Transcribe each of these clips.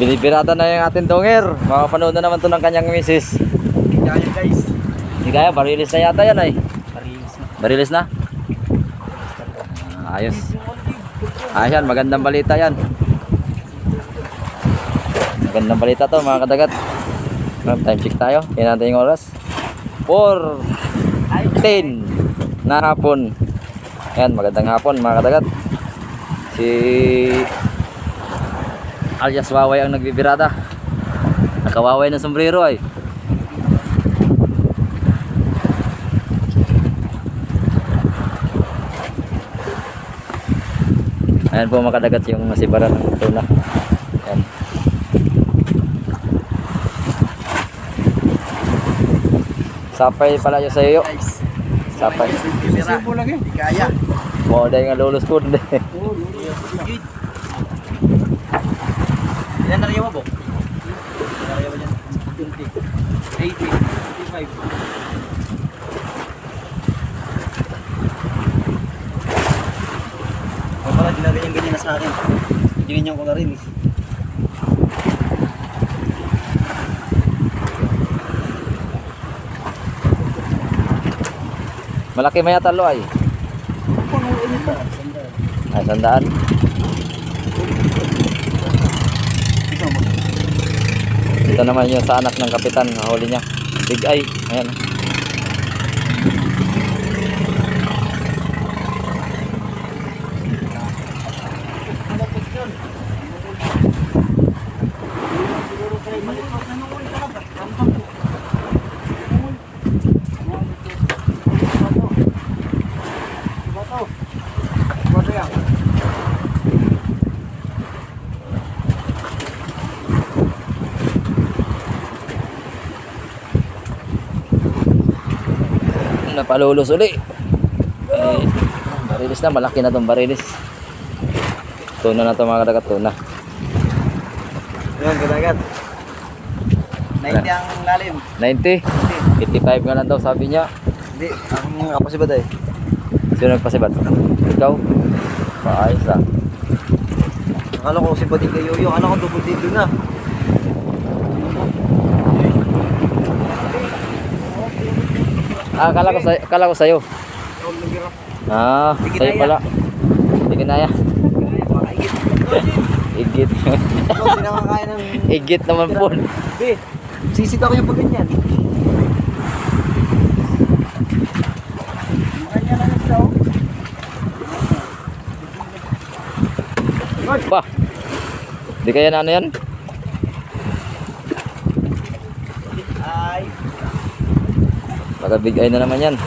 Binibirata na yung ating donger. Makapanood na naman to ng kanyang misis. Kaya guys. Hindi kaya, barilis na yata yan ay. Parilis na. Barilis na? Ayos. Ayos yan, magandang balita yan. Magandang balita to mga kadagat. Time check tayo. Yan natin yung oras. 4:10 na hapon. Yan, magandang hapon mga kadagat. Si alias Waway ang nagbibirada. Nakawaway ng sombrero ay. Ayan po mga kadagat yung masibara ng tuna. Ayan. Sapay pala yung sayo. Sapay. Simple lagi. Di kaya. Mo dahil nga lulus po. Yan na rin mo, Bok. Nariyaw mo dyan. 20, 80, 55. O pala, ginaganyan-ganyan na sa akin. Ganyan ko na rin. Malaki maya talo ay. Ay, sandaan. Ito naman yung sa anak ng kapitan, nahuli niya. Big eye. Ayan. Napalulus uli. Barilis na, malaki na tong barilis. Tuna na to mga kadagat, tuna. Yan, kadagat. 90 ang lalim. 90? 85 nga lang daw sabi niya. Hindi, ang kapasibad ay. Sino nagpasibat? Ikaw? Paayos ah. Akala ko si Bading kayo yung akala ko double dito na. Akala ko sa'yo. Ah, sa'yo pala. Hindi kinaya. Igit. Ikaw, hindi nakakaya ng... Igit naman po. Be, sisit ako yung pag ganyan. Makanya lang ito. Ba? Di kaya na ano yan? Ay. Baka big eye na naman yan.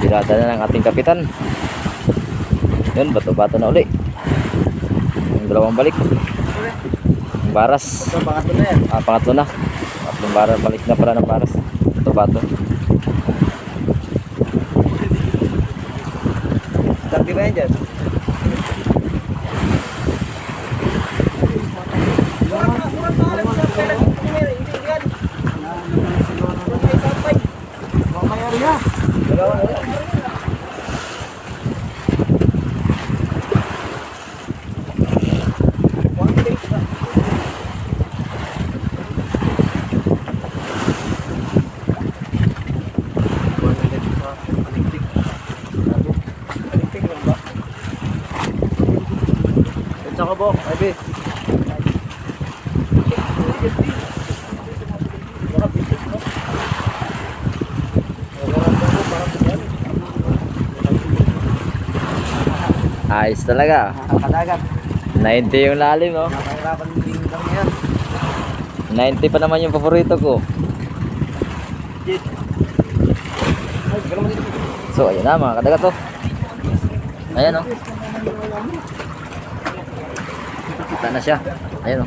Birada na ng ating kapitan. Yun, bato-bato na uli. Yung dalawang balik. Yung baras. Ito, pangatlo na yan. Pangatlo na. Tatlong baras, balik na pala ng baras. Bato-bato. Tardi ba yan dyan? Tsaka Bok, Ivy. Ayos talaga. Nakakadagat. 90 yung lalim, no? Nakahirapan din Laki yan. 90 pa naman yung paborito ko. Jit. Ay, bigyan naman dito. So, ayan na mga kadagat to. Ayan o. Kita na siya. Ayan o.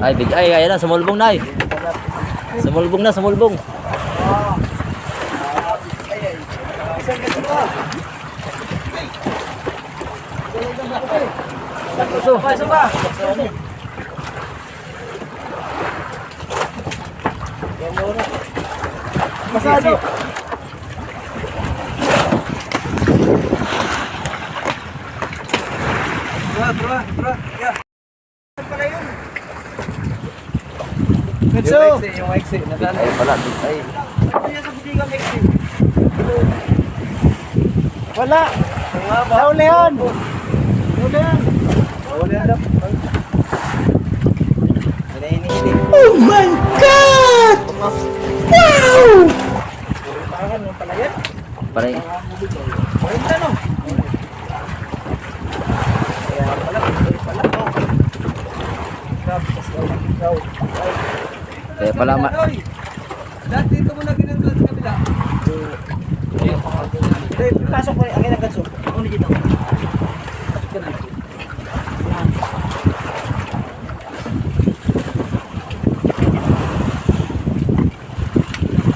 Ay, big ay, ayan na, sumulbong na ay. Sumulbong na, sumulbong. Isa pa. Masado. Bro. Yeah. Pala yun. Metso. Yung exit. Nadala. Ay, pala, big ay. Ano yan sa butigang exit? Wala. Nahuli yan. Nahuli yan. Nahuli yan. Oh my God! Wow! Tangan yung pala yan. Paray. Ayun na no. Kaya pala. Kaya pala, Dahil dito mo na ginagawa sa kabila. Pasok mo ang ginagawa. Ano dito?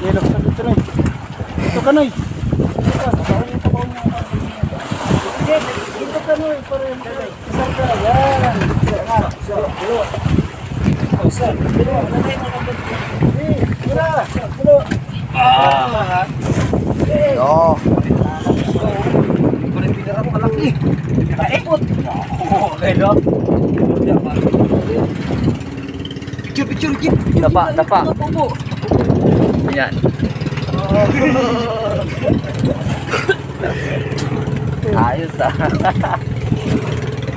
Yelo sa dito rin. Ito ka noy. Dito ka noy. Isang ka. Yan. oh. Picture. Tapa. Ayan. Ayos ah.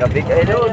Kabig ay doon.